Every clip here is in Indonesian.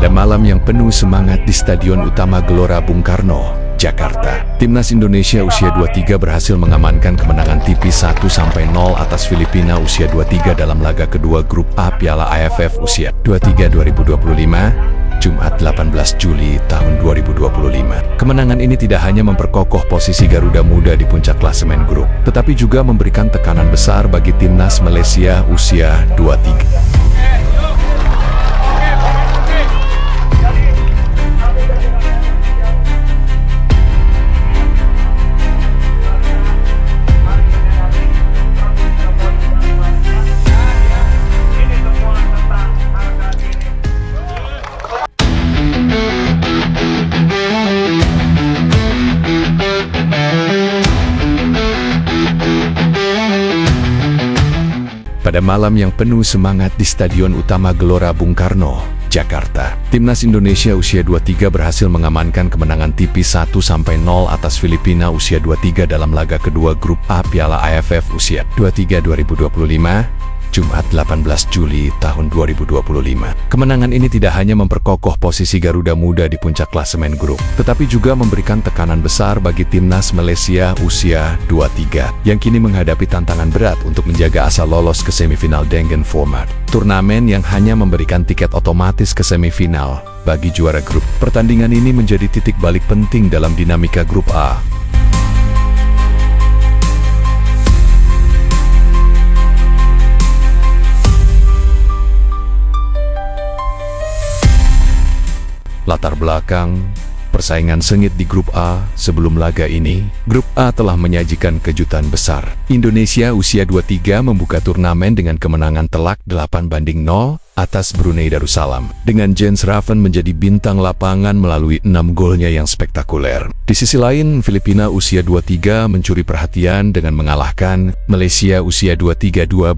Pada malam yang penuh semangat di Stadion Utama Gelora Bung Karno, Jakarta, Timnas Indonesia usia 23 berhasil mengamankan kemenangan tipis 1-0 atas Filipina usia 23 dalam laga kedua Grup A Piala AFF usia 23 2025, Jumat 18 Juli tahun 2025. Kemenangan ini tidak hanya memperkokoh posisi Garuda Muda di puncak klasemen grup, tetapi juga memberikan tekanan besar bagi Timnas Malaysia usia 23. Pada malam yang penuh semangat di Stadion Utama Gelora Bung Karno, Jakarta, Timnas Indonesia usia 23 berhasil mengamankan kemenangan tipis 1-0 atas Filipina usia 23 dalam laga kedua Grup A Piala AFF usia 23 2025, Jumat 18 Juli tahun 2025. Kemenangan ini tidak hanya memperkokoh posisi Garuda Muda di puncak klasemen grup, tetapi juga memberikan tekanan besar bagi Timnas Malaysia usia 23, yang kini menghadapi tantangan berat untuk menjaga asa lolos ke semifinal dengan format turnamen yang hanya memberikan tiket otomatis ke semifinal bagi juara grup. Pertandingan ini menjadi titik balik penting dalam dinamika Grup A. Latar belakang persaingan sengit di Grup A. Sebelum laga ini, Grup A telah menyajikan kejutan besar. Indonesia usia 23 membuka turnamen dengan kemenangan telak 8-0 atas Brunei Darussalam, dengan Jens Raven menjadi bintang lapangan melalui 6 golnya yang spektakuler. Di sisi lain, Filipina usia 23 mencuri perhatian dengan mengalahkan Malaysia usia 23 2-0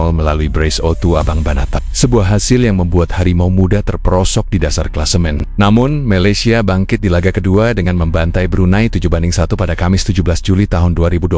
melalui brace O2 Abang Banatap, sebuah hasil yang membuat Harimau Muda terperosok di dasar klasemen. Namun, Malaysia bangkit di laga kedua dengan membantai Brunei 7-1 pada Kamis 17 Juli tahun 2025,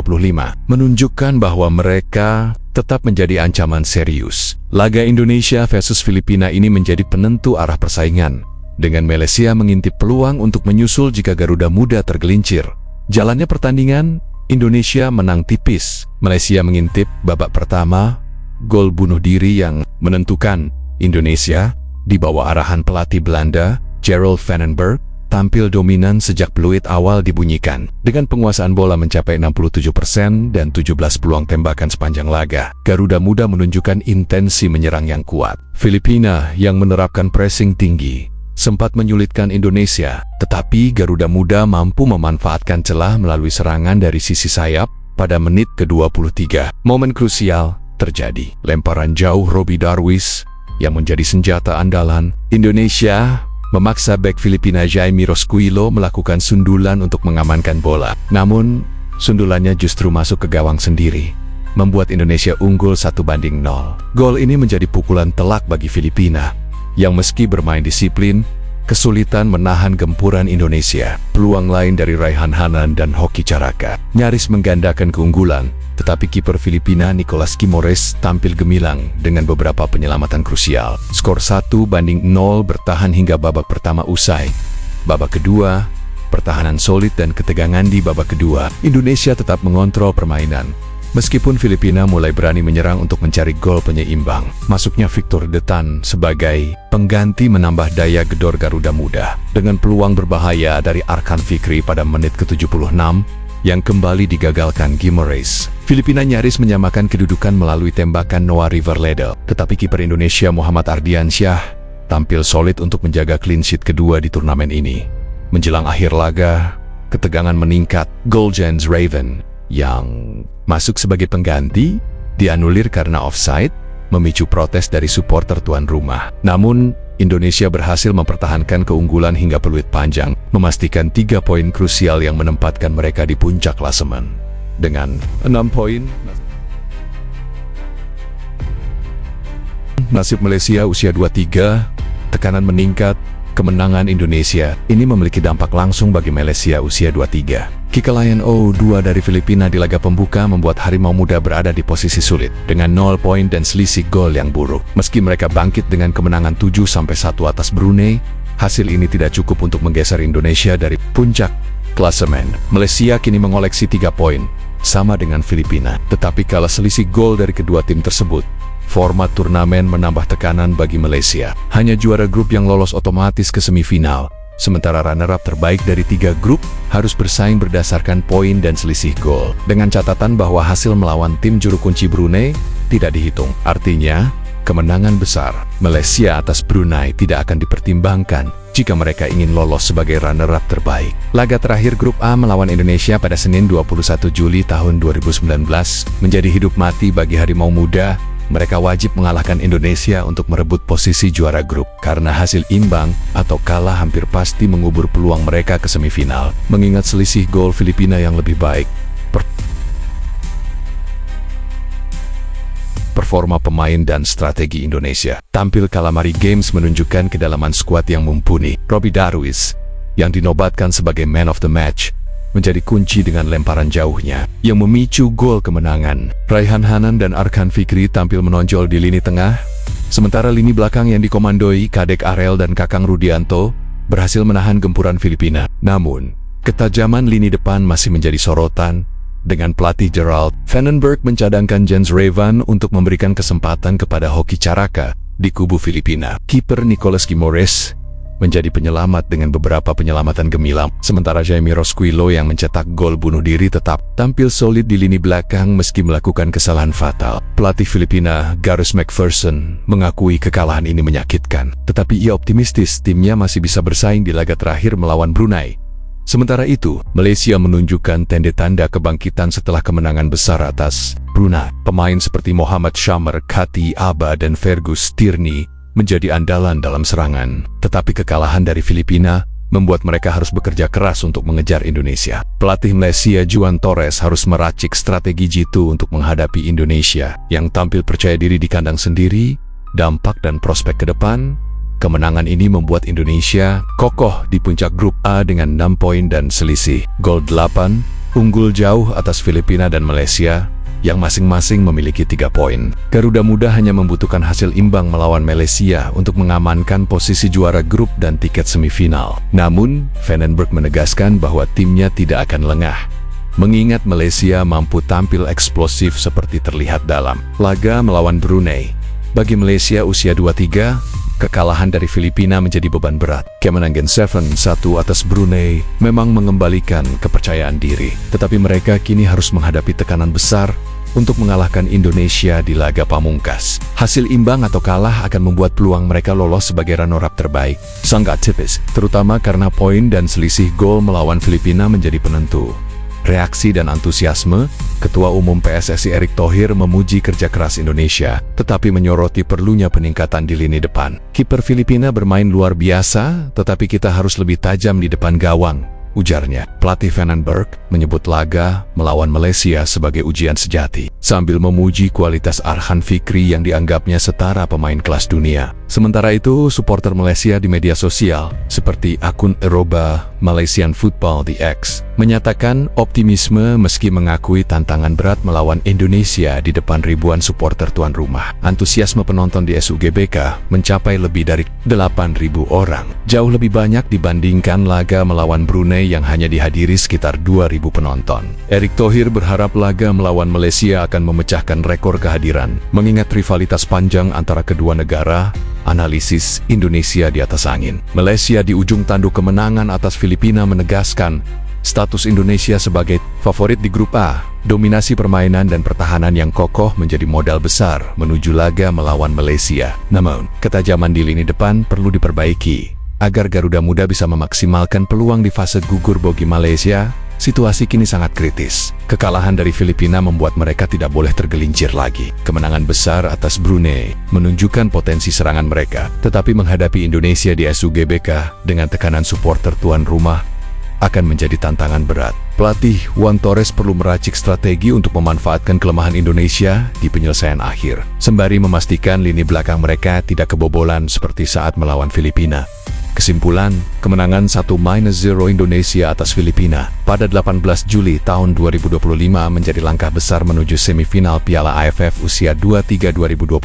menunjukkan bahwa mereka tetap menjadi ancaman serius. Laga Indonesia versus Filipina ini menjadi penentu arah persaingan, dengan Malaysia mengintip peluang untuk menyusul jika Garuda Muda tergelincir. Jalannya pertandingan, Indonesia menang tipis. Malaysia mengintip babak pertama, gol bunuh diri yang menentukan. Indonesia, di bawah arahan pelatih Belanda, Gerald Vandenberg, tampil dominan sejak peluit awal dibunyikan, dengan penguasaan bola mencapai 67% dan 17 peluang tembakan sepanjang laga. Garuda Muda menunjukkan intensi menyerang yang kuat. Filipina yang menerapkan pressing tinggi sempat menyulitkan Indonesia, tetapi Garuda Muda mampu memanfaatkan celah melalui serangan dari sisi sayap pada menit ke-23. Momen krusial terjadi. Lemparan jauh Robbie Darwish yang menjadi senjata andalan Indonesia memaksa bek Filipina Jaime Rosquillo melakukan sundulan untuk mengamankan bola. Namun, sundulannya justru masuk ke gawang sendiri, membuat Indonesia unggul 1-0. Gol ini menjadi pukulan telak bagi Filipina, yang meski bermain disiplin, kesulitan menahan gempuran Indonesia. Peluang lain dari Raihan Hanan dan Hoki Caraka nyaris menggandakan keunggulan, tetapi kiper Filipina Nicolas Kimores tampil gemilang dengan beberapa penyelamatan krusial. Skor 1-0 bertahan hingga babak pertama usai. Babak kedua, pertahanan solid dan ketegangan di babak kedua. Indonesia tetap mengontrol permainan, meskipun Filipina mulai berani menyerang untuk mencari gol penyeimbang. Masuknya Victor Detan sebagai pengganti menambah daya gedor Garuda Muda, dengan peluang berbahaya dari Arkan Fikri pada menit ke-76 yang kembali digagalkan Guimaraes. Filipina nyaris menyamakan kedudukan melalui tembakan Noah Riverledel, tetapi kiper Indonesia Muhammad Ardiansyah tampil solid untuk menjaga clean sheet kedua di turnamen ini. Menjelang akhir laga, ketegangan meningkat. Gol Jens Raven yang masuk sebagai pengganti dianulir karena offside, memicu protes dari supporter tuan rumah. Namun, Indonesia berhasil mempertahankan keunggulan hingga peluit panjang, memastikan 3 poin krusial yang menempatkan mereka di puncak klasemen. Dengan 6 poin, nasib Malaysia usia 23, tekanan meningkat. Kemenangan Indonesia ini memiliki dampak langsung bagi Malaysia usia 23. Kekalahan 0-2 dari Filipina di laga pembuka membuat Harimau Muda berada di posisi sulit, dengan 0 poin dan selisih gol yang buruk. Meski mereka bangkit dengan kemenangan 7-1 atas Brunei, hasil ini tidak cukup untuk menggeser Indonesia dari puncak klasemen. Malaysia kini mengoleksi 3 poin, sama dengan Filipina. Tetapi kalah selisih gol dari kedua tim tersebut, format turnamen menambah tekanan bagi Malaysia. Hanya juara grup yang lolos otomatis ke semifinal, sementara runner-up terbaik dari 3 grup harus bersaing berdasarkan poin dan selisih gol. Dengan catatan bahwa hasil melawan tim juru kunci Brunei tidak dihitung. Artinya, kemenangan besar Malaysia atas Brunei tidak akan dipertimbangkan jika mereka ingin lolos sebagai runner-up terbaik. Laga terakhir grup A melawan Indonesia pada Senin 21 Juli tahun 2019 menjadi hidup mati bagi Harimau Muda. Mereka wajib mengalahkan Indonesia untuk merebut posisi juara grup, karena hasil imbang atau kalah hampir pasti mengubur peluang mereka ke semifinal. Mengingat selisih gol Filipina yang lebih baik, performa pemain dan strategi Indonesia tampil Calamari Games menunjukkan kedalaman skuad yang mumpuni. Robby Darwish, yang dinobatkan sebagai man of the match, menjadi kunci dengan lemparan jauhnya yang memicu gol kemenangan. Raihan Hanan dan Arkan Fikri tampil menonjol di lini tengah, sementara lini belakang yang dikomandoi Kadek Arel dan Kakang Rudianto berhasil menahan gempuran Filipina. Namun, ketajaman lini depan masih menjadi sorotan, dengan pelatih Gerald Vandenberg mencadangkan Jens Revan untuk memberikan kesempatan kepada Hoki Caraka di kubu Filipina. Kiper Nicolas Guimores menjadi penyelamat dengan beberapa penyelamatan gemilang, sementara Jaime Rosquillo yang mencetak gol bunuh diri tetap tampil solid di lini belakang meski melakukan kesalahan fatal. Pelatih Filipina, Gareth McPherson, mengakui kekalahan ini menyakitkan, tetapi ia optimistis timnya masih bisa bersaing di laga terakhir melawan Brunei. Sementara itu, Malaysia menunjukkan tanda-tanda kebangkitan setelah kemenangan besar atas Brunei. Pemain seperti Mohamed Shamer, Kati Aba, dan Fergus Tierney menjadi andalan dalam serangan, tetapi kekalahan dari Filipina membuat mereka harus bekerja keras untuk mengejar Indonesia. Pelatih Malaysia Juan Torres harus meracik strategi jitu untuk menghadapi Indonesia yang tampil percaya diri di kandang sendiri. Dampak dan prospek ke depan, kemenangan ini membuat Indonesia kokoh di puncak grup A dengan 6 poin dan selisih gol 8, unggul jauh atas Filipina dan Malaysia yang masing-masing memiliki 3 poin. Garuda Muda hanya membutuhkan hasil imbang melawan Malaysia untuk mengamankan posisi juara grup dan tiket semifinal. Namun, Vandenberg menegaskan bahwa timnya tidak akan lengah, mengingat Malaysia mampu tampil eksplosif seperti terlihat dalam laga melawan Brunei. Bagi Malaysia usia 23, kekalahan dari Filipina menjadi beban berat. Kemenangan 7-1 atas Brunei memang mengembalikan kepercayaan diri, tetapi mereka kini harus menghadapi tekanan besar untuk mengalahkan Indonesia di laga pamungkas. Hasil imbang atau kalah akan membuat peluang mereka lolos sebagai runner-up terbaik sangat tipis, terutama karena poin dan selisih gol melawan Filipina menjadi penentu. Reaksi dan antusiasme, Ketua Umum PSSI Erick Thohir memuji kerja keras Indonesia, tetapi menyoroti perlunya peningkatan di lini depan. Kiper Filipina bermain luar biasa, tetapi kita harus lebih tajam di depan gawang, ujarnya. Pelatih Vandenberg menyebut laga melawan Malaysia sebagai ujian sejati, sambil memuji kualitas Arkan Fikri yang dianggapnya setara pemain kelas dunia. Sementara itu, supporter Malaysia di media sosial, seperti akun Eroba Malaysian Football The X, menyatakan optimisme meski mengakui tantangan berat melawan Indonesia di depan ribuan supporter tuan rumah. Antusiasme penonton di SUGBK mencapai lebih dari 8.000 orang, jauh lebih banyak dibandingkan laga melawan Brunei yang hanya dihadiri sekitar 2.000 penonton. Erick Thohir berharap laga melawan Malaysia akan memecahkan rekor kehadiran, mengingat rivalitas panjang antara kedua negara. Analisis Indonesia di atas angin. Malaysia di ujung tanduk kemenangan atas Filipina menegaskan status Indonesia sebagai favorit di grup A. Dominasi permainan dan pertahanan yang kokoh menjadi modal besar menuju laga melawan Malaysia. Namun, ketajaman di lini depan perlu diperbaiki agar Garuda Muda bisa memaksimalkan peluang di fase gugur bagi Malaysia. Situasi kini sangat kritis. Kekalahan dari Filipina membuat mereka tidak boleh tergelincir lagi. Kemenangan besar atas Brunei menunjukkan potensi serangan mereka, tetapi menghadapi Indonesia di SUGBK dengan tekanan supporter tuan rumah akan menjadi tantangan berat. Pelatih Juan Torres perlu meracik strategi untuk memanfaatkan kelemahan Indonesia di penyelesaian akhir, sembari memastikan lini belakang mereka tidak kebobolan seperti saat melawan Filipina. Kesimpulan, kemenangan 1-0 Indonesia atas Filipina pada 18 Juli tahun 2025 menjadi langkah besar menuju semifinal Piala AFF usia 23 2025,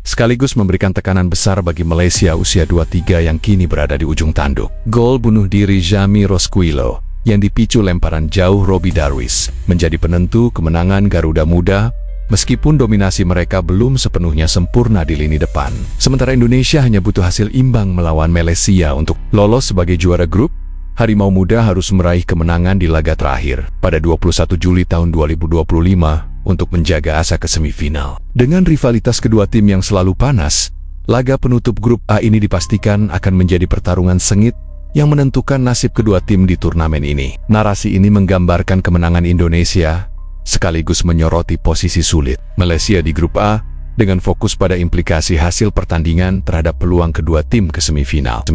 sekaligus memberikan tekanan besar bagi Malaysia usia 23 yang kini berada di ujung tanduk. Gol bunuh diri Jamie Rosquillo yang dipicu lemparan jauh Robbie Darwish menjadi penentu kemenangan Garuda Muda. Meskipun dominasi mereka belum sepenuhnya sempurna di lini depan. Sementara Indonesia hanya butuh hasil imbang melawan Malaysia untuk lolos sebagai juara grup, Harimau Muda harus meraih kemenangan di laga terakhir pada 21 Juli tahun 2025 untuk menjaga asa ke semifinal. Dengan rivalitas kedua tim yang selalu panas, laga penutup grup A ini dipastikan akan menjadi pertarungan sengit yang menentukan nasib kedua tim di turnamen ini. Narasi ini menggambarkan kemenangan Indonesia sekaligus menyoroti posisi sulit Malaysia di grup A dengan fokus pada implikasi hasil pertandingan terhadap peluang kedua tim ke semifinal.